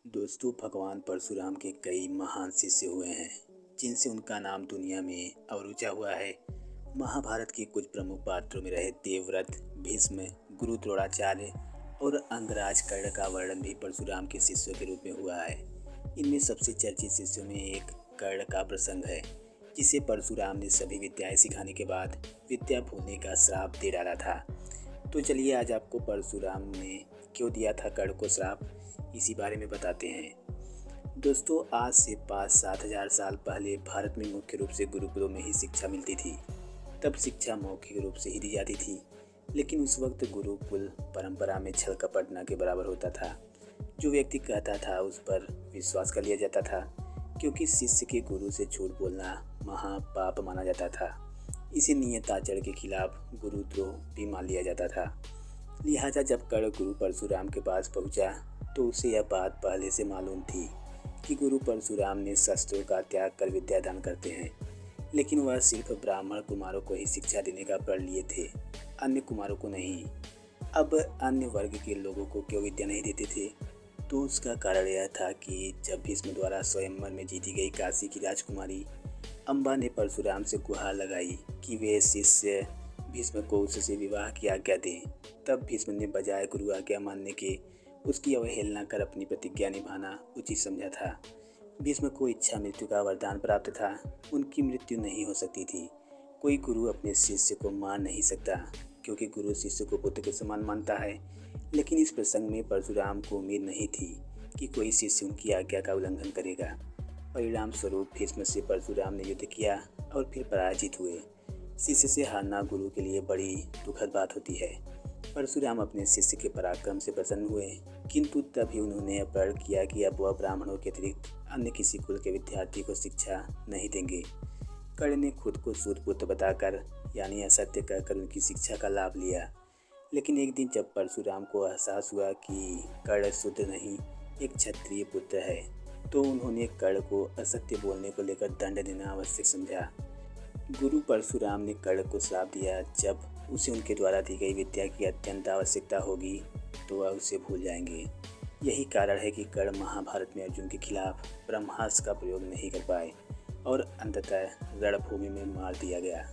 दोस्तों, भगवान परशुराम के कई महान शिष्य हुए हैं जिनसे उनका नाम दुनिया में अवरुचा हुआ है। महाभारत के कुछ प्रमुख पात्रों में रहे देवव्रत, भीष्म, गुरु द्रोणाचार्य और अंगराज कर्ण का वर्णन भी परशुराम के शिष्यों के रूप में हुआ है। इनमें सबसे चर्चित शिष्यों में एक कर्ण का प्रसंग है, जिसे परशुराम ने सभी विद्याएं सिखाने के बाद विद्या भूलने का श्राप दे डाला था। तो चलिए आज आपको परशुराम ने क्यों दिया था कर्ण को श्राप, इसी बारे में बताते हैं। दोस्तों, आज से 5-7 हज़ार साल पहले भारत में मुख्य रूप से गुरुकुलों में ही शिक्षा मिलती थी। तब शिक्षा मौखिक रूप से ही दी जाती थी, लेकिन उस वक्त गुरुकुल परंपरा में छल कपट न के बराबर होता था। जो व्यक्ति कहता था उस पर विश्वास कर लिया जाता था, क्योंकि शिष्य के गुरु से झूठ बोलना महापाप माना जाता था। इसे नियत आचरण के खिलाफ गुरुद्रोह भी मान लिया जाता था। लिहाजा जब कर्ण गुरु परशुराम के पास पहुंचा तो उसे यह बात पहले से मालूम थी कि गुरु परशुराम ने शस्त्रों का त्याग कर विद्यादान करते हैं, लेकिन वह सिर्फ ब्राह्मण कुमारों को ही शिक्षा देने का प्रण लिए थे, अन्य कुमारों को नहीं। अब अन्य वर्ग के लोगों को क्यों विद्या नहीं देते थे, तो उसका कारण यह था कि जब भीष्म द्वारा स्वयंवर में जीती गई काशी की राजकुमारी अम्बा ने परशुराम से गुहार लगाई कि वे शिष्य भीष्म को उससे विवाह की आज्ञा दें, तब भीष्म ने बजाय गुरु आज्ञा मानने के उसकी अवहेलना कर अपनी प्रतिज्ञा निभाना उचित समझा था। भीष्म को इच्छा मृत्यु का वरदान प्राप्त था, उनकी मृत्यु नहीं हो सकती थी। कोई गुरु अपने शिष्य को मार नहीं सकता, क्योंकि गुरु शिष्य को पुत्र के समान मानता है। लेकिन इस प्रसंग में परशुराम को उम्मीद नहीं थी कि कोई शिष्य उनकी आज्ञा का उल्लंघन करेगा। परिणाम स्वरूप भीष्म से परशुराम ने युद्ध किया और फिर पराजित हुए। शिष्य से हारना गुरु के लिए बड़ी दुखद बात होती है। परशुराम अपने शिष्य के पराक्रम से प्रसन्न हुए, किंतु तभी उन्होंने प्रण किया कि अब वह ब्राह्मणों के अतिरिक्त अन्य किसी कुल के विद्यार्थी को शिक्षा नहीं देंगे। कर्ण ने खुद को सूत पुत्र बताकर, यानी असत्य कहकर उनकी शिक्षा का लाभ लिया। लेकिन एक दिन जब परशुराम को एहसास हुआ कि कर्ण शूद्र नहीं, एक क्षत्रिय पुत्र है, तो उन्होंने कर्ण को असत्य बोलने को लेकर दंड देना आवश्यक समझा। गुरु परशुराम ने कर्ण को श्राप दिया, जब उसे उनके द्वारा दी गई विद्या की अत्यंत आवश्यकता होगी तो वह उसे भूल जाएंगे। यही कारण है कि कर्ण महाभारत में अर्जुन के खिलाफ ब्रह्मास्त्र का प्रयोग नहीं कर पाए और अंततः रणभूमि में मार दिया गया।